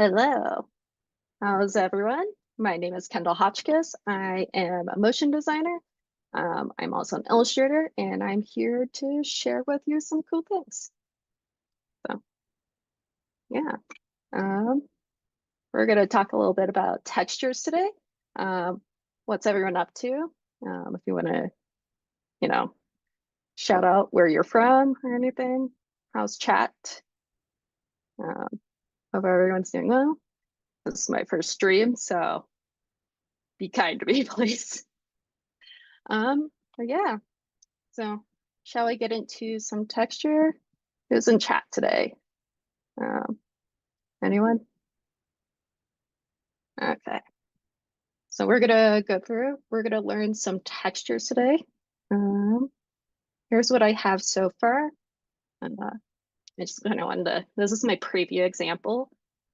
Hello, how's everyone? My name is Kendall Hotchkiss. I am a motion designer. I'm also an illustrator, and I'm here to share with you some cool things. So, yeah, um, we're going to talk a little bit about textures today. What's everyone up to? If you want to, you know, shout out where you're from or anything. How's chat? Um, Hope everyone's doing well. This is my first stream, so be kind to me, please. But yeah, so shall we get into some texture? Who's in chat today? Um, Anyone? Okay. So we're gonna go through, we're gonna learn some textures today. Here's what I have so far. And I just kind of wanted to, this is my preview example.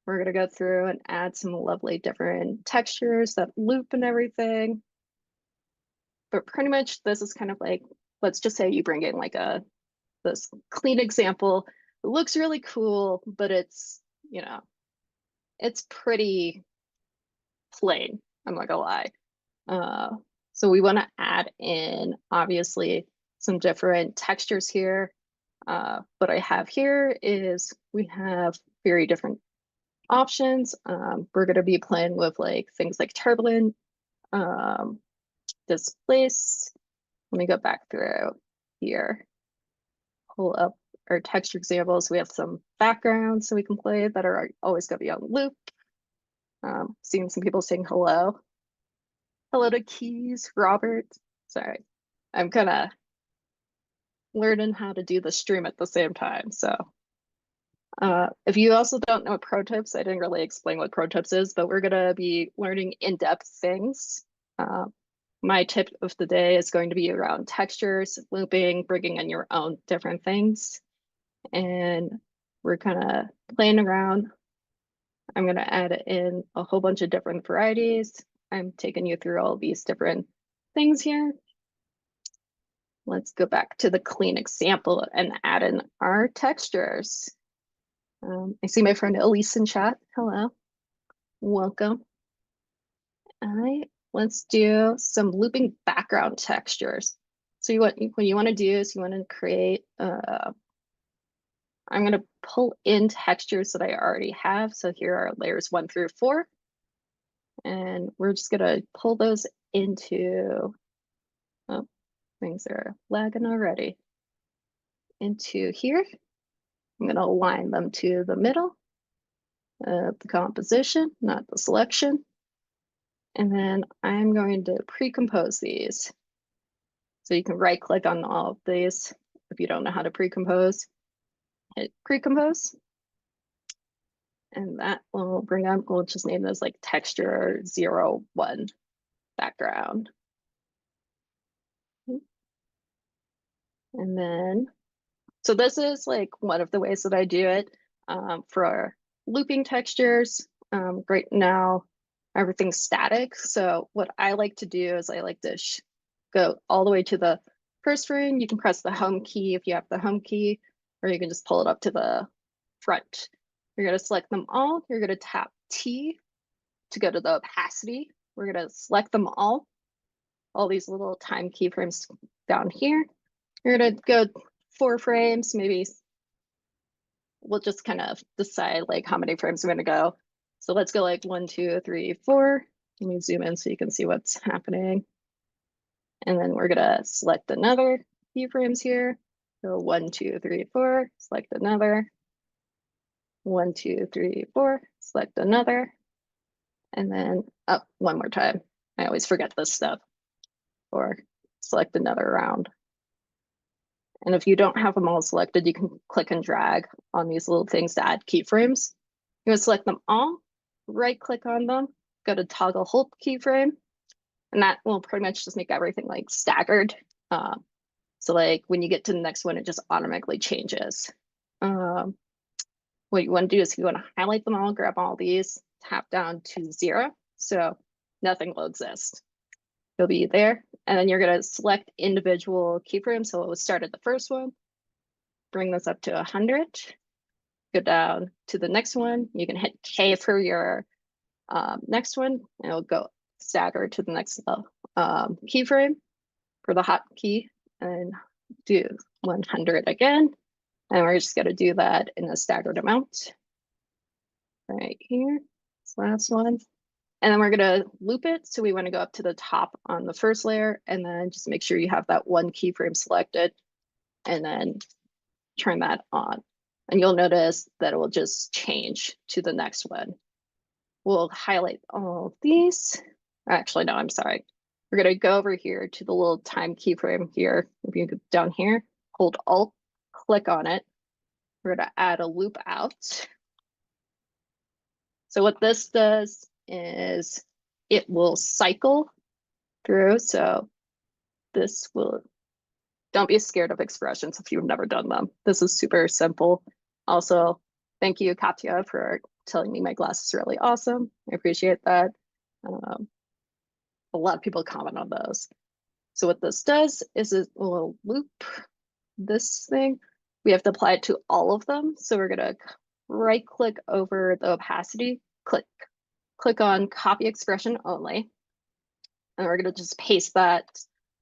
We're gonna go through and add some lovely different textures that loop and everything. But pretty much this is kind of like, let's just say you bring in like this clean example. It looks really cool, but it's, it's pretty plain. I'm not gonna lie. So we want to add in obviously some different textures here. What I have here is we have very different options. We're going to be playing with like things like turbulent, displace. Let me go back through here, pull up our texture examples. We have some backgrounds so we can play that are always going to be on loop. Seeing some people saying hello. Hello to Keys, Robert. Sorry, I'm kind of learning how to do the stream at the same time. So if you also don't know pro tips, I didn't really explain what pro tips is, but we're going to be learning in-depth things. My tip of the day is going to be around textures, looping, bringing in your own different things. And we're kind of playing around. I'm going to add in a whole bunch of different varieties. I'm taking you through all these different things here. Let's go back to the clean example and add in our textures. I see my friend Elise in chat. Hello, welcome. All right, let's do some looping background textures. So what you want to do is you want to create, I'm going to pull in textures that I already have. So here are layers 1 through 4. And we're just going to pull those into, oh, things are lagging already, into here. I'm going to align them to the middle of the composition, not the selection. And then I'm going to pre-compose these. So you can right click on all of these if you don't know how to pre-compose. Hit pre-compose. And that will bring up, we'll just name this like texture 01 background. And then, so this is like one of the ways that I do it for looping textures. Right now, everything's static. So what I like to do is I like to go all the way to the first frame. You can press the home key if you have the home key, or you can just pull it up to the front. You're going to select them all. You're going to tap T to go to the opacity. We're going to select them all these little time keyframes down here. You're going to go 4 frames, maybe we'll just kind of decide like how many frames we're going to go. So let's go like 1, 2, 3, 4. Let me zoom in so you can see what's happening. And then we're gonna select another keyframes here. So 1, 2, 3, 4, select another. 1, 2, 3, 4, select another. And then up one more time. I always forget this stuff. Or select another round. And if you don't have them all selected, you can click and drag on these little things to add keyframes. You're gonna select them all, right click on them, go to toggle hold keyframe, and that will pretty much just make everything like staggered. So like when you get to the next one, it just automatically changes. What you want to do is you want to highlight them all, grab all these, tap down to 0. So nothing will exist. It'll be there. And then you're going to select individual keyframes. So it will start at the first one, bring this up to 100. go down to the next one. You can hit K for your next one, and it'll go stagger to the next keyframe for the hotkey, and do 100 again. And we're just going to do that in a staggered amount right here. This last one. And then we're going to loop it. So we want to go up to the top on the first layer, and then just make sure you have that one keyframe selected, and then turn that on. And you'll notice that it will just change to the next one. We'll highlight all of these. Actually, no, I'm sorry. We're going to go over here to the little time keyframe here. If you go down here, hold Alt, click on it. We're going to add a loop out. So what this does is it will cycle through. So this will, don't be scared of expressions if you've never done them. This is super simple. Also, thank you, Katya, for telling me my glass is really awesome. I appreciate that. A lot of people comment on those. So what this does is it will loop this thing. We have to apply it to all of them. So we're gonna right click over the opacity, click on copy expression only. And we're gonna just paste that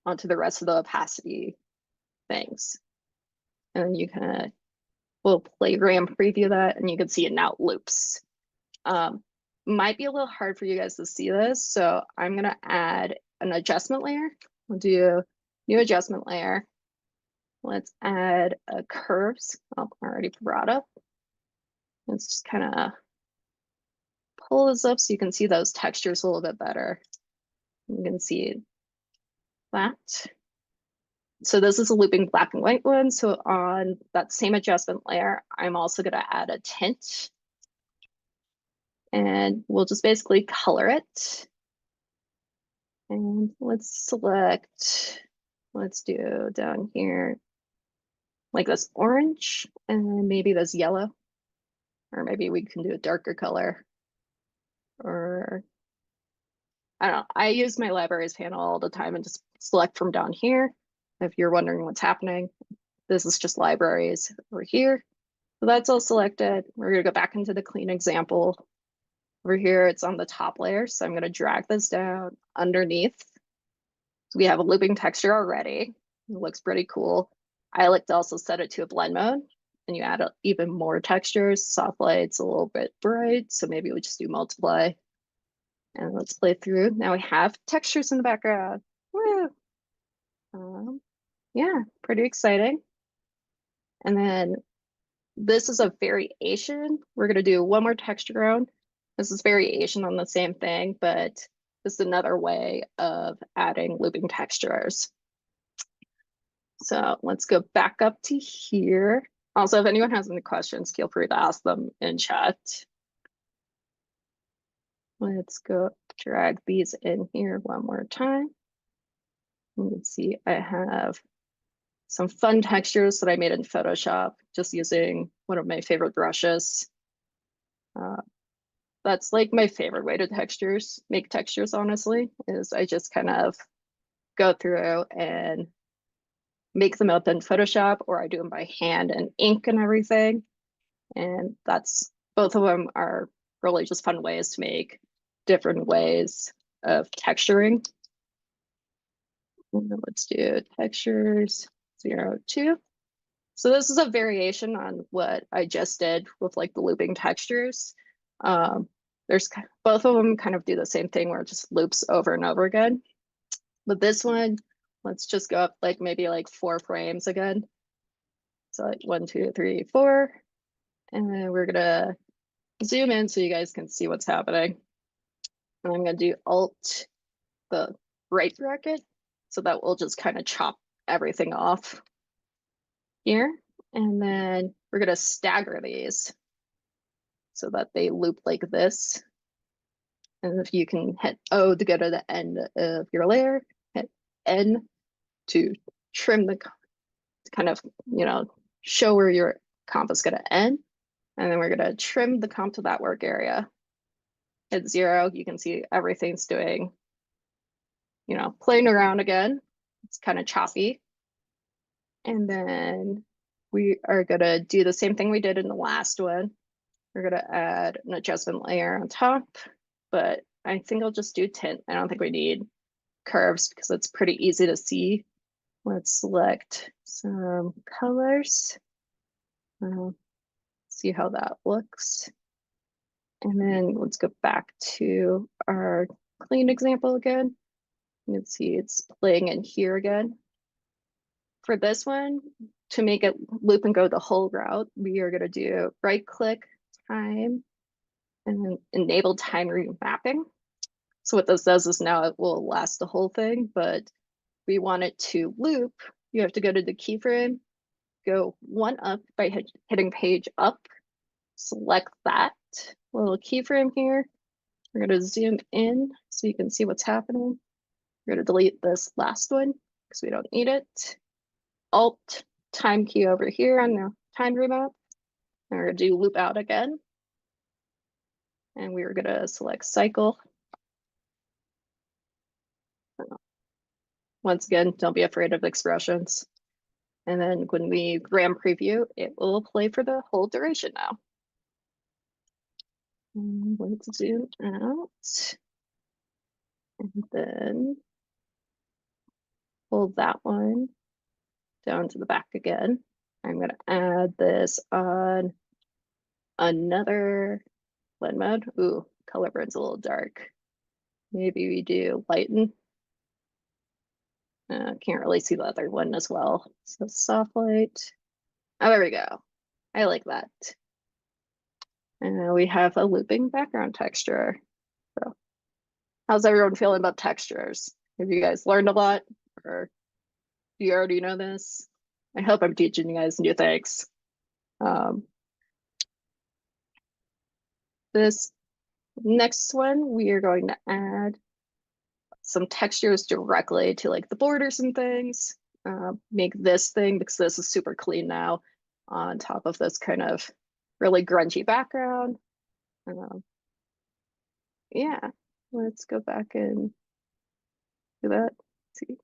onto the rest of the opacity things. And you can, we'll playgram preview that, and you can see it now loops. Might be a little hard for you guys to see this, so I'm gonna add an adjustment layer. We'll do new adjustment layer. Let's add a curves. Oh, already brought up. Let's just kind of pull this up so you can see those textures a little bit better. You can see that. So this is a looping black and white one. So on that same adjustment layer, I'm also going to add a tint. And we'll just basically color it. And let's select, let's do down here, like this orange, and maybe this yellow. Or maybe we can do a darker color. Or, I don't know. I use my libraries panel all the time and just select from down here. If you're wondering what's happening, this is just libraries over here. So that's all selected. We're going to go back into the clean example. Over here, it's on the top layer. So I'm going to drag this down underneath. So we have a looping texture already. It looks pretty cool. I like to also set it to a blend mode, and you add even more textures. Soft light's a little bit bright, so maybe we just do multiply. And let's play through. Now we have textures in the background. Woo! Yeah, pretty exciting. And then this is a variation. We're going to do one more texture ground. This is variation on the same thing, but this is another way of adding looping textures. So let's go back up to here. Also, if anyone has any questions, feel free to ask them in chat. Let's go drag these in here one more time. You can see I have some fun textures that I made in Photoshop just using one of my favorite brushes. That's like my favorite way to make textures, honestly, is I just kind of go through and make them up in Photoshop, or I do them by hand and ink and everything. And that's, both of them are really just fun ways to make different ways of texturing. And let's do textures 0, 2. So this is a variation on what I just did with like the looping textures. There's both of them kind of do the same thing where it just loops over and over again. But this one, let's just go up like maybe like 4 frames again. So like 1, 2, 3, 4. And then we're gonna zoom in so you guys can see what's happening. And I'm gonna do Alt, the right bracket, so that will just kind of chop everything off here. And then we're gonna stagger these so that they loop like this. And if you can hit O to go to the end of your layer, hit N to trim the, to kind of, you know, show where your comp is gonna end. And then we're gonna trim the comp to that work area. Hit 0, you can see everything's doing, you know, playing around again. It's kind of choppy. And then we are gonna do the same thing we did in the last one. We're gonna add an adjustment layer on top, but I think I'll just do tint. I don't think we need curves because it's pretty easy to see. Let's select some colors. See how that looks. And then let's go back to our clean example again. You can see it's playing in here again. For this one, to make it loop and go the whole route, we are going to do right click time and then enable time remapping. So what this does is now it will last the whole thing, but we want it to loop. You have to go to the keyframe, go one up by hitting page up, select that little keyframe here. We're going to zoom in so you can see what's happening. We're going to delete this last one because we don't need it. Alt time key over here on the time remap. And we're going to do loop out again. And we are going to select cycle. Once again, don't be afraid of expressions. And then when we RAM preview, it will play for the whole duration now. Let's zoom out. And then pull that one down to the back again. I'm going to add this on another blend mode. Ooh, color burn's a little dark. Maybe we do lighten. Can't really see the other one as well. So soft light. Oh, there we go. I like that. And we have a looping background texture. So how's everyone feeling about textures? Have you guys learned a lot, or do you already know this? I hope I'm teaching you guys new things. This next one, we are going to add some textures directly to like the borders and things. Make this thing, because this is super clean now, on top of this kind of really grungy background. Yeah, let's go back and do that. Let's see.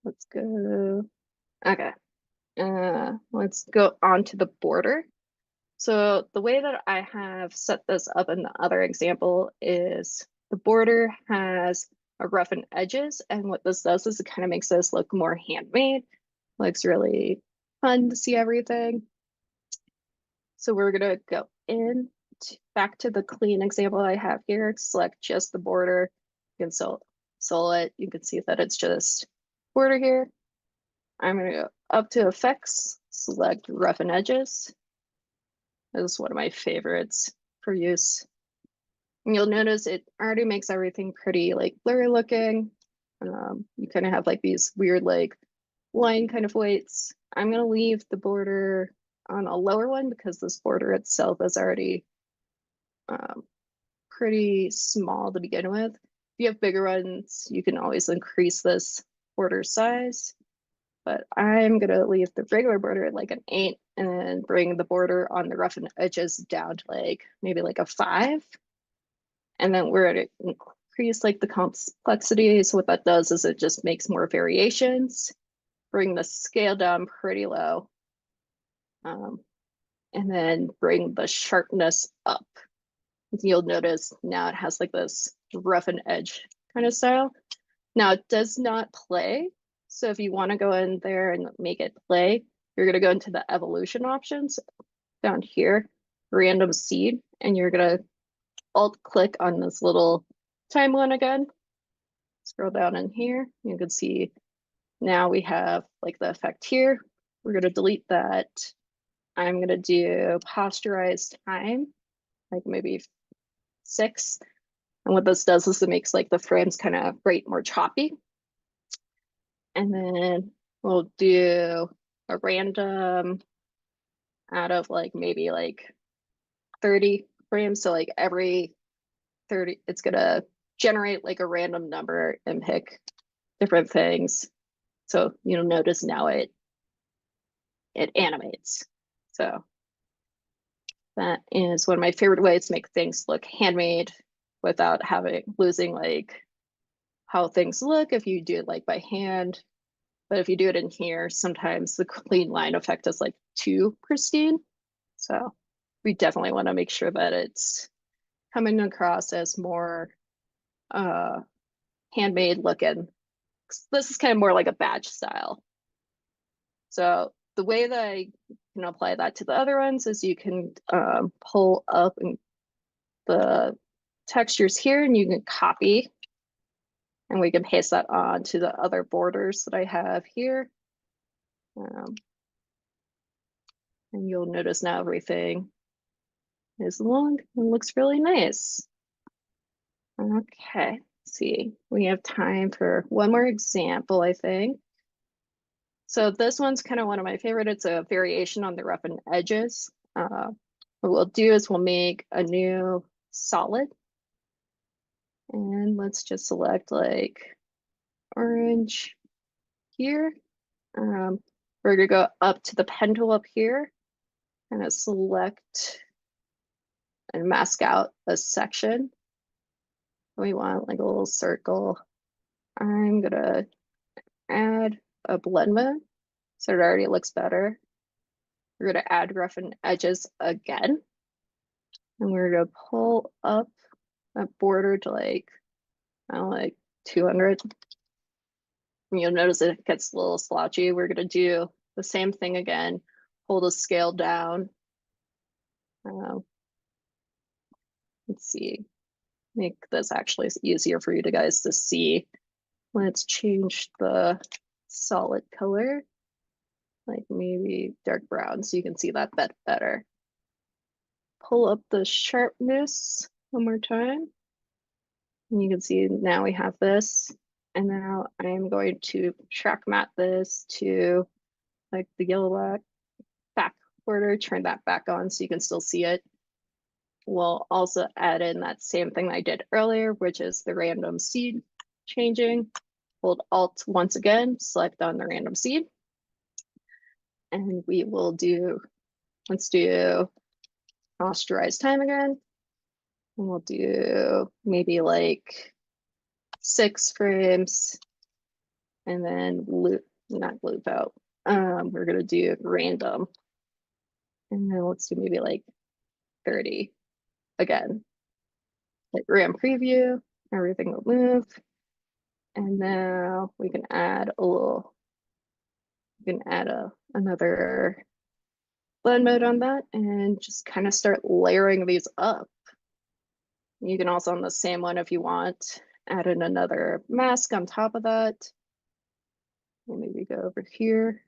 Let's go. Okay. Let's go on to the border. So the way that I have set this up in the other example is the border has a roughen edges, and what this does is it kind of makes this look more handmade. Looks really fun to see everything. So we're gonna go in back to the clean example I have here, select just the border. You can select it. You can see that it's just border here. I'm gonna go up to effects, select roughen edges. This is one of my favorites for use. And you'll notice it already makes everything pretty like blurry looking. You kind of have like these weird like line kind of weights. I'm gonna leave the border on a lower one because this border itself is already pretty small to begin with. If you have bigger ones, you can always increase this border size. But I'm gonna leave the regular border at like an 8 and then bring the border on the roughened edges down to like maybe like a 5. And then we're gonna increase like the complexity. So what that does is it just makes more variations, bring the scale down pretty low, and then bring the sharpness up. You'll notice now it has like this roughened edge kind of style. Now it does not play. So if you want to go in there and make it play, you're going to go into the evolution options down here, random seed, and you're going to alt click on this little time one again. Scroll down in here. You can see now we have like the effect here. We're going to delete that. I'm going to do posturized time, like maybe 6. And what this does is it makes like the frames kind of rate more choppy. And then we'll do a random out of like maybe like 30 frames. So like every 30, it's gonna generate like a random number and pick different things. So you'll notice now it animates. So that is one of my favorite ways to make things look handmade without losing like how things look if you do it like by hand. But if you do it in here, sometimes the clean line effect is like too pristine. So we definitely want to make sure that it's coming across as more handmade looking. This is kind of more like a badge style. So the way that I can apply that to the other ones is you can pull up the textures here and you can copy, and we can paste that on to the other borders that I have here. And you'll notice now everything is long and looks really nice. Okay, let's see. We have time for one more example, I think. So this one's kind of one of my favorite. It's a variation on the roughen edges. What we'll do is we'll make a new solid. And let's just select like orange here. We're gonna go up to the pen tool up here and select and mask out a section. We want like a little circle. I'm gonna add a blend mode so it already looks better. We're gonna add roughen edges again. And we're gonna pull up that border to like, I don't know, like 200. And you'll notice it gets a little slouchy. We're gonna do the same thing again, pull the scale down. Let's see, make this actually easier for you guys to see. Let's change the solid color, like maybe dark brown, so you can see that bit better. Pull up the sharpness one more time. And you can see now we have this. And now I'm going to track matte this to like the yellow black back border, turn that back on so you can still see it. We'll also add in that same thing I did earlier, which is the random seed changing. Hold Alt once again, select on the random seed. And we will do, let's do posterize time again. And we'll do maybe like 6 frames and then loop, not loop out. We're gonna do random. And then let's do maybe like 30 again. Hit RAM preview, everything will move. And now we can add a little, we can add another blend mode on that and just kind of start layering these up. You can also, on the same one, if you want, add in another mask on top of that. And maybe go over here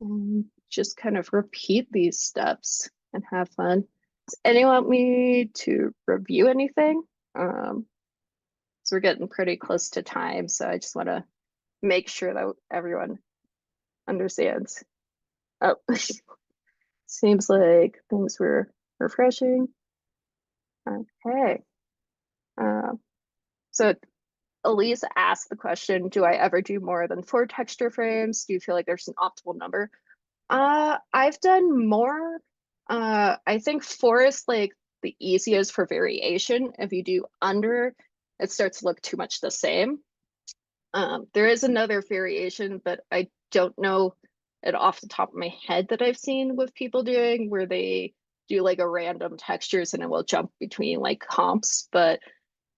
and just kind of repeat these steps and have fun. Does anyone want me to review anything? So we're getting pretty close to time, so I just want to make sure that everyone understands. Oh, seems like things were refreshing. Okay. So Elise asked the question, do I ever do more than 4 texture frames? Do you feel like there's an optimal number? I've done more. I think 4 is like the easiest for variation. If you do under, it starts to look too much the same. There is another variation, but I don't know it off the top of my head that I've seen with people doing where they do like a random textures and it will jump between like comps, but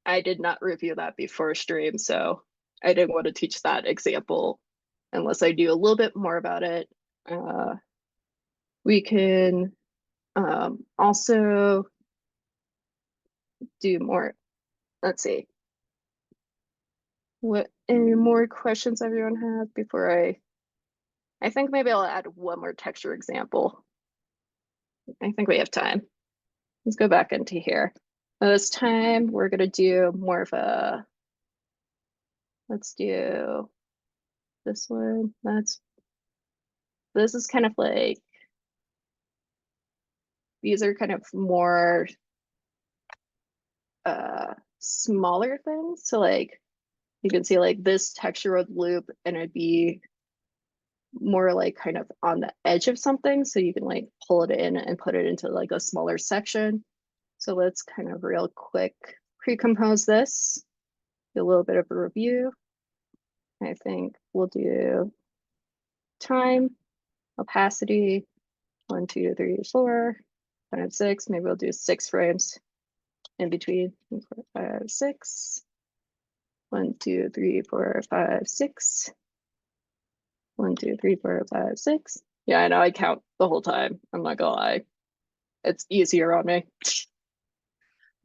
I did not review that before stream, so I didn't want to teach that example unless I do a little bit more about it. We can also do more. Let's see. What any more questions everyone has before I think maybe I'll add one more texture example. I think we have time. Let's go back into here. This time we're gonna do more of a, let's do this one. This is kind of like, these are kind of more smaller things. So like you can see like this texture would loop and it'd be more like kind of on the edge of something. So you can like pull it in and put it into like a smaller section. So let's kind of real quick pre-compose this. do a little bit of a review. I think we'll do time, opacity, 1, 2, 3, 4, 5, 6. Maybe we'll do 6 frames in between. 4, 5, 6. 1, 2, 3, 4, 5, 6. 1, 2, 3, 4, 5, 6. Yeah, I know I count the whole time. I'm not gonna lie. It's easier on me.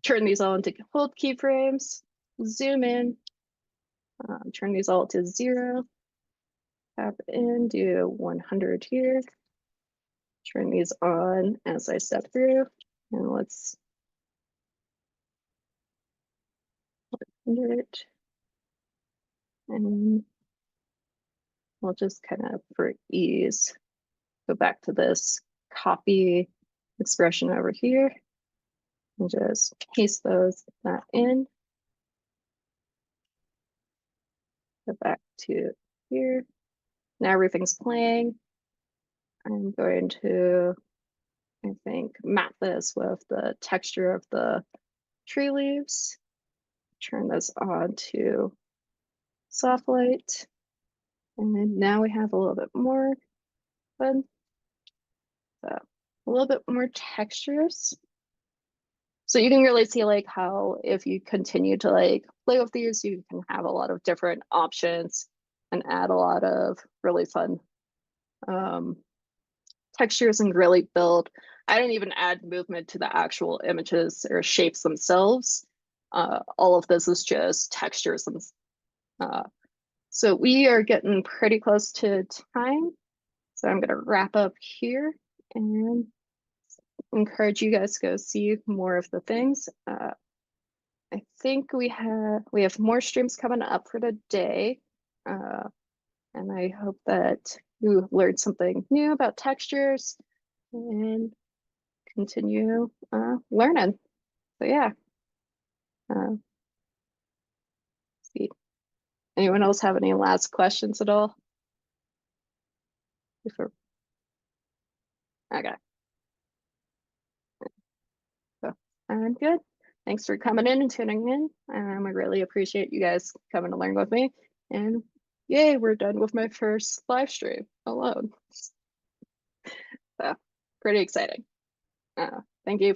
Turn these all into hold keyframes, zoom in, turn these all to 0, tap in, do 100 here, turn these on as I step through, and let's 100, and we'll just kind of, for ease, go back to this copy expression over here, and just paste that in, go back to here. Now everything's playing. I'm going to, I think, map this with the texture of the tree leaves. Turn this on to soft light. And now we have a little bit more fun. So a little bit more textures. So you can really see like how if you continue to like play with these, you can have a lot of different options and add a lot of really fun textures and really build. I didn't even add movement to the actual images or shapes themselves. All of this is just textures. So we are getting pretty close to time. So I'm going to wrap up here and encourage you guys to go see more of the things. I think we have more streams coming up for the day. And I hope that you learned something new about textures and continue learning. So yeah. See. Anyone else have any last questions at all? Before. Okay. So I'm good. Thanks for coming in and tuning in. I really appreciate you guys coming to learn with me. And yay, we're done with my first live stream alone. So pretty exciting. Thank you.